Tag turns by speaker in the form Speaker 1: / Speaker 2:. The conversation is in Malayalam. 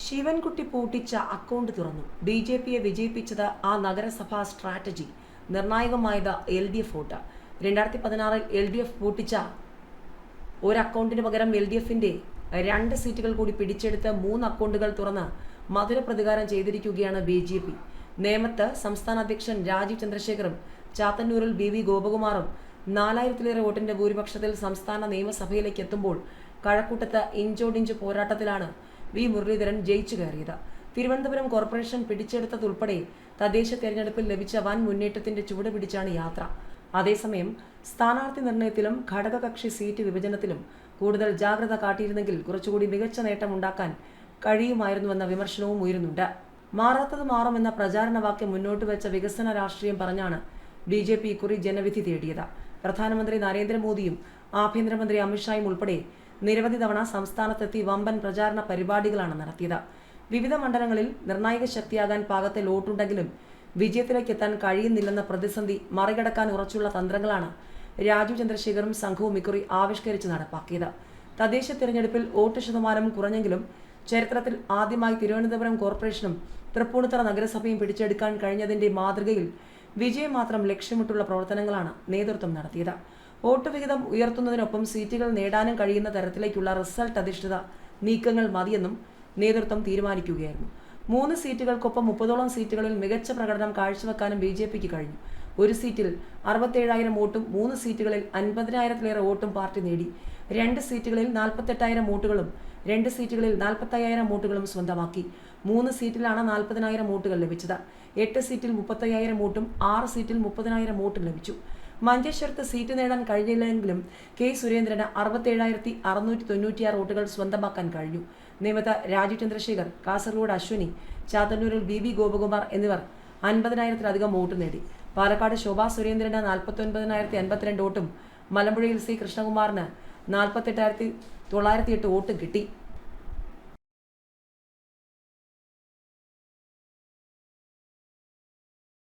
Speaker 1: ശിവൻകുട്ടി പൂട്ടിച്ച അക്കൗണ്ട് തുറന്നു. ബി.ജെ.പിയെ വിജയിപ്പിച്ചത് ആ നഗരസഭാ സ്ട്രാറ്റജി. നിർണായകമായത് LDF vote. 2016 LDF പൂട്ടിച്ച ഒരു അക്കൗണ്ടിന് പകരം LDFന്റെ 2 സീറ്റുകൾ കൂടി പിടിച്ചെടുത്ത് 3 അക്കൗണ്ടുകൾ തുറന്ന് മധുര പ്രതികാരം ചെയ്തിരിക്കുകയാണ് BJP. നേമത്ത് സംസ്ഥാന അധ്യക്ഷൻ രാജീവ് ചന്ദ്രശേഖറും ചാത്തന്നൂരിൽ BV ഗോപകുമാറും 4000-ലേറെ വോട്ടിന്റെ ഭൂരിപക്ഷത്തിൽ സംസ്ഥാന നിയമസഭയിലേക്ക് എത്തുമ്പോൾ കഴക്കൂട്ടത്ത് ഇഞ്ചോടിഞ്ച് പോരാട്ടത്തിലാണ് വി മുരളീധരൻ ജയിച്ചു കയറിയത്. തിരുവനന്തപുരം കോർപ്പറേഷൻ പിടിച്ചെടുത്തതുൾപ്പെടെ തദ്ദേശ തെരഞ്ഞെടുപ്പിൽ ലഭിച്ച വൻ മുന്നേറ്റത്തിന്റെ ചുവട് പിടിച്ചാണ് യാത്ര. അതേസമയം സ്ഥാനാർത്ഥി നിർണയത്തിലും ഘടകകക്ഷി സീറ്റ് വിഭജനത്തിലും കൂടുതൽ ജാഗ്രത കാട്ടിയിരുന്നെങ്കിൽ കുറച്ചുകൂടി മികച്ച നേട്ടമുണ്ടാക്കാൻ കഴിയുമായിരുന്നുവെന്ന വിമർശനവും ഉയരുന്നുണ്ട്. മാറാത്തത് മാറുമെന്ന പ്രചാരണ വാക്യം മുന്നോട്ട് വെച്ച വികസന രാഷ്ട്രീയം പറഞ്ഞാണ് BJP ഇക്കുറി ജനവിധി തേടിയത്. പ്രധാനമന്ത്രി നരേന്ദ്രമോദിയും ആഭ്യന്തരമന്ത്രി അമിത്ഷായും ഉൾപ്പെടെ നിരവധി തവണ സംസ്ഥാനത്തെത്തി വമ്പൻ പ്രചാരണ പരിപാടികളാണ് നടത്തിയത്. വിവിധ മണ്ഡലങ്ങളിൽ നിർണായക ശക്തിയാകാൻ പാകത്തിൽ വോട്ടുണ്ടെങ്കിലും വിജയത്തിലേക്ക് എത്താൻ കഴിയുന്നില്ലെന്ന പ്രതിസന്ധി മറികടക്കാൻ ഉറച്ചുള്ള തന്ത്രങ്ങളാണ് രാജീവ് ചന്ദ്രശേഖറും സംഘവും ഇക്കുറി ആവിഷ്കരിച്ച് നടപ്പാക്കിയത്. തദ്ദേശ തിരഞ്ഞെടുപ്പിൽ വോട്ട് ശതമാനം കുറഞ്ഞെങ്കിലും ചരിത്രത്തിൽ ആദ്യമായി തിരുവനന്തപുരം കോർപ്പറേഷനും തൃപ്പൂണിത്തുറ നഗരസഭയും പിടിച്ചെടുക്കാൻ കഴിഞ്ഞതിന്റെ മാതൃകയിൽ വിജയം മാത്രം ലക്ഷ്യമിട്ടുള്ള പ്രവർത്തനങ്ങളാണ് നേതൃത്വം നടത്തിയത്. വോട്ട് വിഹിതം ഉയർത്തുന്നതിനൊപ്പം സീറ്റുകൾ നേടാനും കഴിയുന്ന തരത്തിലേക്കുള്ള റിസൾട്ട് അധിഷ്ഠിത നീക്കങ്ങൾ മതിയെന്നും നേതൃത്വം തീരുമാനിക്കുകയായിരുന്നു. 3 സീറ്റുകൾക്കൊപ്പം 30ഓളം സീറ്റുകളിൽ മികച്ച പ്രകടനം കാഴ്ചവെക്കാനും BJPക്ക് കഴിഞ്ഞു. ഒരു സീറ്റിൽ 67,000 വോട്ടും 3 സീറ്റുകളിൽ 50,000-ലേറെ വോട്ടും പാർട്ടി നേടി. 2 സീറ്റുകളിൽ 48,000 വോട്ടുകളും 2 സീറ്റുകളിൽ 45,000 വോട്ടുകളും സ്വന്തമാക്കി. 3 സീറ്റിലാണ് 40,000 വോട്ടുകൾ ലഭിച്ചത്. 8 സീറ്റിൽ 35,000 വോട്ടും 6 സീറ്റിൽ 30,000 വോട്ടും ലഭിച്ചു. മഞ്ചേശ്വരത്ത് സീറ്റ് നേടാൻ കഴിഞ്ഞില്ലെങ്കിലും K. സുരേന്ദ്രന് 67,696 വോട്ടുകൾ സ്വന്തമാക്കാൻ കഴിഞ്ഞു. നേമത്ത് രാജീവ് ചന്ദ്രശേഖർ, കാസർഗോഡ് അശ്വിനി, ചാത്തന്നൂരിൽ BV ഗോപകുമാർ എന്നിവർ 50,000-ലധികം വോട്ട് നേടി. പാലക്കാട് ശോഭാ സുരേന്ദ്രന് 49,052 വോട്ടും മലമ്പുഴയിൽ C. കൃഷ്ണകുമാറിന് 48,908 വോട്ടും കിട്ടി.